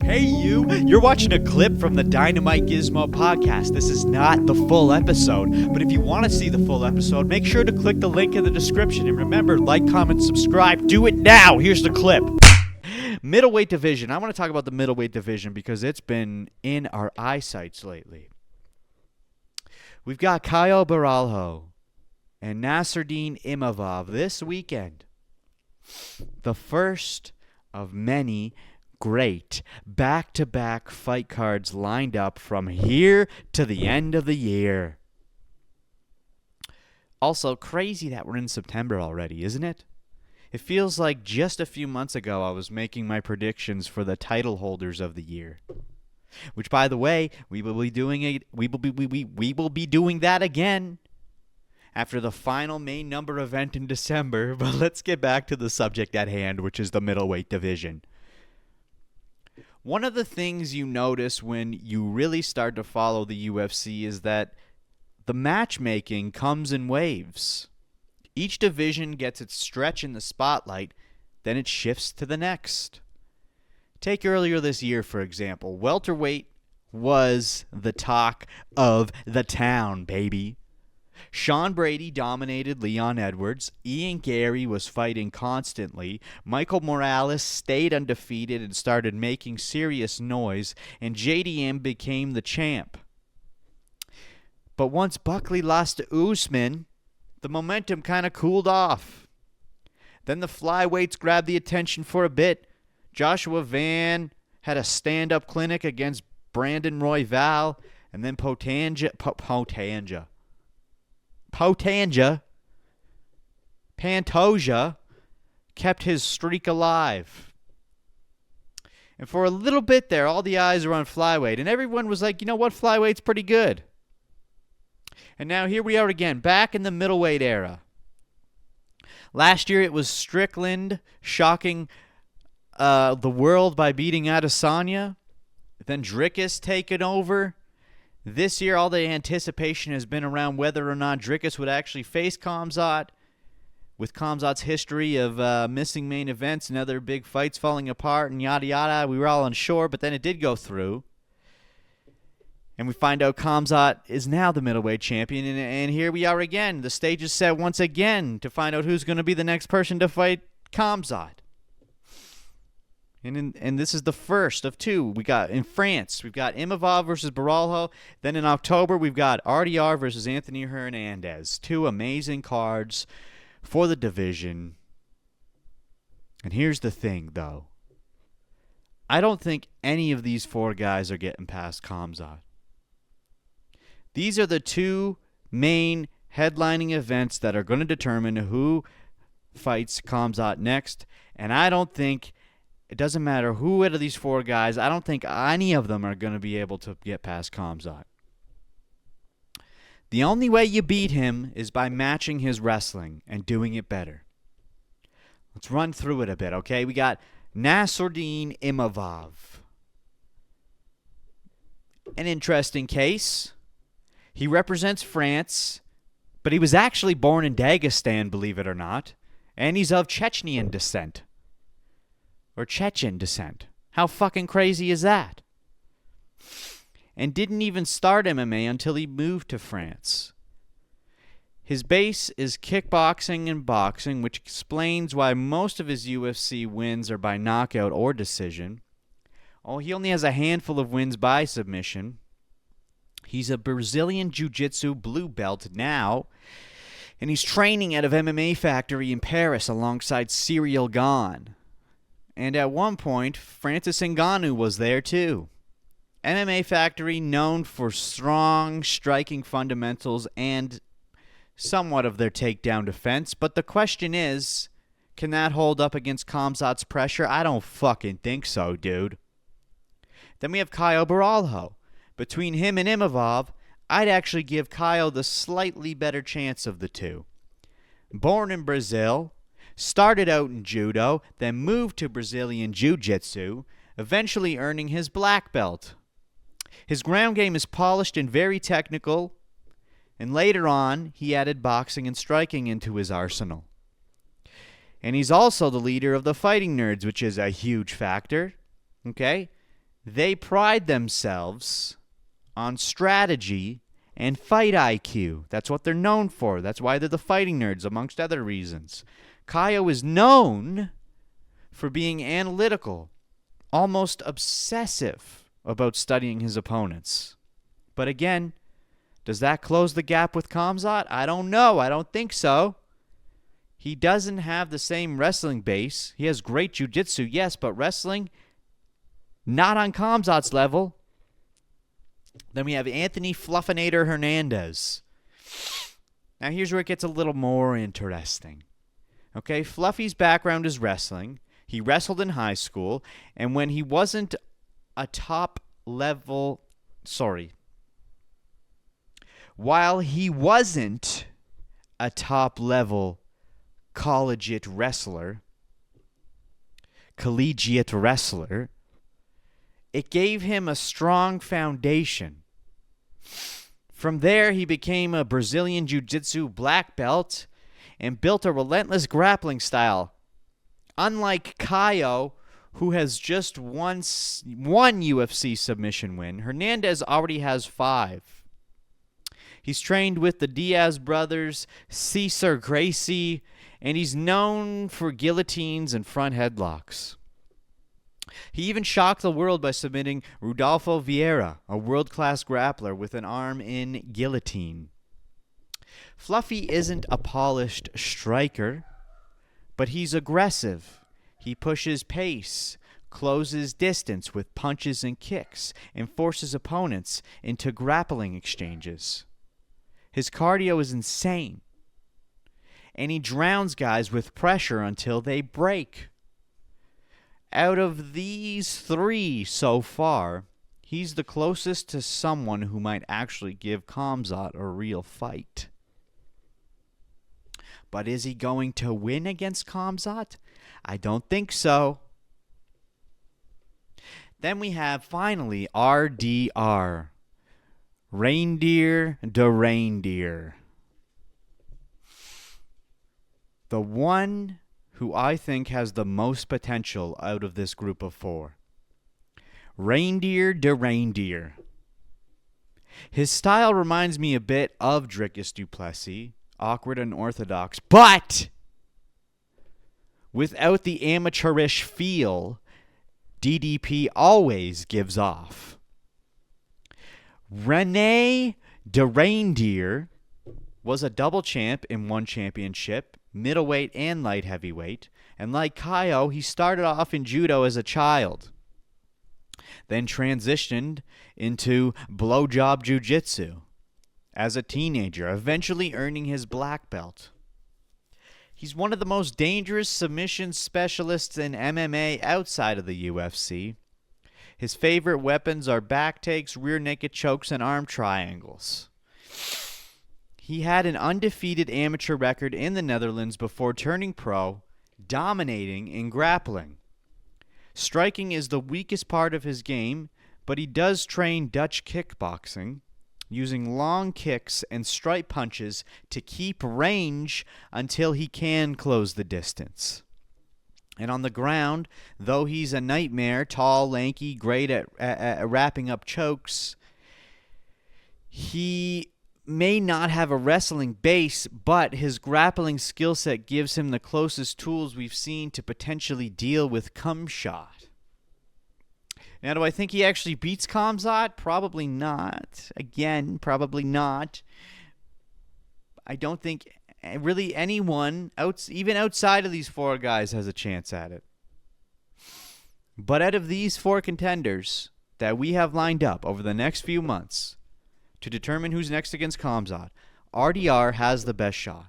Hey you're watching a clip from the DynamiteGizmo Podcast. This is not the full episode, but if you want to see the full episode, make sure to click the link in the description. And remember, like, comment, subscribe. Do it now. Here's the clip. Middleweight division. I want to talk about the middleweight division because it's been in our eyesights lately. We've got Caio Borralho and Nassourdine Imavov this weekend. The first of many great back-to-back fight cards lined up from here to the end of the year. Also, crazy that we're in September already, isn't it? It feels like just a few months ago I was making my predictions for the title holders of the year. Which, by the way, we will be doing that again after the final main number event in December. But let's get back to the subject at hand, which is the middleweight division. One of the things you notice when you really start to follow the UFC is that the matchmaking comes in waves. Each division gets its stretch in the spotlight, then it shifts to the next. Take earlier this year, for example. Welterweight was the talk of the town, baby. Sean Brady dominated Leon Edwards. Ian Gary was fighting constantly. Michael Morales stayed undefeated and started making serious noise. And JDM became the champ. But once Buckley lost to Usman, the momentum kind of cooled off. Then the flyweights grabbed the attention for a bit. Joshua Van had a stand-up clinic against Brandon Royval. And then Pantoja kept his streak alive. And for a little bit there, all the eyes were on flyweight. And everyone was like, you know what, flyweight's pretty good. And now here we are again, back in the middleweight era. Last year it was Strickland shocking the world by beating Adesanya. Then Dricus taking over. This year, all the anticipation has been around whether or not Dricus would actually face Khamzat. With Khamzat's history of missing main events and other big fights falling apart and yada yada, we were all unsure, but then it did go through. And we find out Khamzat is now the middleweight champion, and here we are again. The stage is set once again to find out who's going to be the next person to fight Khamzat. And this is the first of two. We got in France, we've got Imavov versus Borralho. Then in October, we've got RDR versus Anthony Hernandez. Two amazing cards for the division. And here's the thing, though. I don't think any of these four guys are getting past Khamzat. These are the two main headlining events that are going to determine who fights Khamzat next. And I don't think... It doesn't matter who out of these four guys. I don't think any of them are going to be able to get past Khamzat. The only way you beat him is by matching his wrestling and doing it better. Let's run through it a bit, okay? We got Nassourdine Imavov. An interesting case. He represents France, but he was actually born in Dagestan, believe it or not, and he's of Chechnyan descent. Or Chechen descent. How fucking crazy is that? And didn't even start MMA until he moved to France. His base is kickboxing and boxing, which explains why most of his UFC wins are by knockout or decision. Oh, he only has a handful of wins by submission. He's a Brazilian Jiu-Jitsu blue belt now, and he's training out of MMA Factory in Paris alongside Cyril Gane. And at one point, Francis Ngannou was there too. MMA Factory, known for strong striking fundamentals and somewhat of their takedown defense. But the question is, can that hold up against Khamzat's pressure? I don't fucking think so, dude. Then we have Caio Borralho. Between him and Imavov, I'd actually give Caio the slightly better chance of the two. Born in Brazil, started out in judo, then moved to Brazilian jiu-jitsu, eventually earning his black belt. His ground game is polished and very technical, and later on, he added boxing and striking into his arsenal. And he's also the leader of the Fighting Nerds, which is a huge factor. Okay? they pride themselves on strategy and fight IQ. That's what they're known for. That's why they're the fighting nerds, amongst other reasons. Caio is known for being analytical, almost obsessive about studying his opponents. But again, does that close the gap with Khamzat? I don't know. I don't think so. He doesn't have the same wrestling base. He has great jiu-jitsu, yes, but wrestling, not on Khamzat's level. Then we have Anthony Fluffinator Hernandez. Now here's where it gets a little more interesting. Okay, Fluffy's background is wrestling. He wrestled in high school, and when he wasn't a while he wasn't a top-level collegiate wrestler, it gave him a strong foundation. From there, he became a Brazilian Jiu-Jitsu black belt and built a relentless grappling style. Unlike Caio, who has just one UFC submission win, Hernandez already has 5. He's trained with the Diaz brothers, Cesar Gracie, and he's known for guillotines and front headlocks. He even shocked the world by submitting Rudolfo Vieira, a world-class grappler with an arm in guillotine. Fluffy isn't a polished striker, but he's aggressive. He pushes pace, closes distance with punches and kicks, and forces opponents into grappling exchanges. His cardio is insane, and he drowns guys with pressure until they break. Out of these 3 so far, he's the closest to someone who might actually give Khamzat a real fight. But is he going to win against Khamzat? I don't think so. Then we have, finally, RDR. Reindeer de Reindeer. The one who I think has the most potential out of this group of 4. Reindeer de Reindeer. His style reminds me a bit of Dricus du Plessis, awkward and orthodox, but without the amateurish feel DDP always gives off. Rene de Reindeer was a double champ in one championship, middleweight and light heavyweight, and like Caio, he started off in judo as a child, then transitioned into blowjob jiu-jitsu as a teenager, eventually earning his black belt. He's one of the most dangerous submission specialists in MMA outside of the UFC. His favorite weapons are back takes, rear naked chokes, and arm triangles. He had an undefeated amateur record in the Netherlands before turning pro, dominating in grappling. Striking is the weakest part of his game, but he does train Dutch kickboxing, using long kicks and stripe punches to keep range until he can close the distance. And on the ground, though he's a nightmare, tall, lanky, great at wrapping up chokes, he may not have a wrestling base, but his grappling skill set gives him the closest tools we've seen to potentially deal with Khamzat. Now, do I think he actually beats Khamzat? Probably not. Again, probably not. I don't think really anyone, even outside of these 4 guys, has a chance at it. But out of these 4 contenders that we have lined up over the next few months to determine who's next against Khamzat, RDR has the best shot.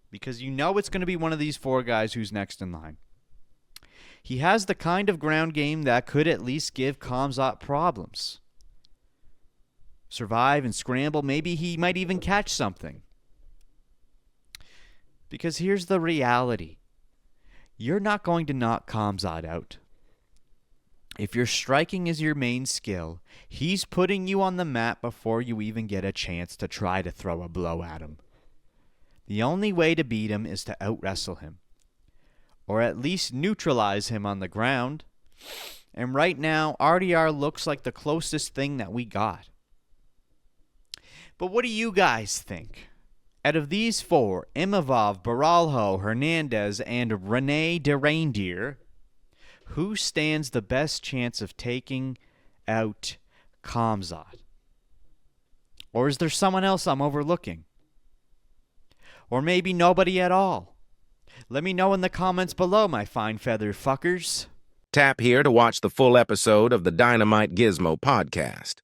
Because you know it's going to be one of these 4 guys who's next in line. He has the kind of ground game that could at least give Khamzat problems. Survive and scramble. Maybe he might even catch something. Because here's the reality. You're not going to knock Khamzat out. If your striking is your main skill, he's putting you on the mat before you even get a chance to try to throw a blow at him. The only way to beat him is to out-wrestle him, or at least neutralize him on the ground. And right now, RDR looks like the closest thing that we got. But what do you guys think? Out of these four, Imavov, Borralho, Hernandez, and Rene de Reindeer, who stands the best chance of taking out Khamzat? Or is there someone else I'm overlooking? Or maybe nobody at all? Let me know in the comments below, my fine feathered fuckers. Tap here to watch the full episode of the Dynamite Gizmo Podcast.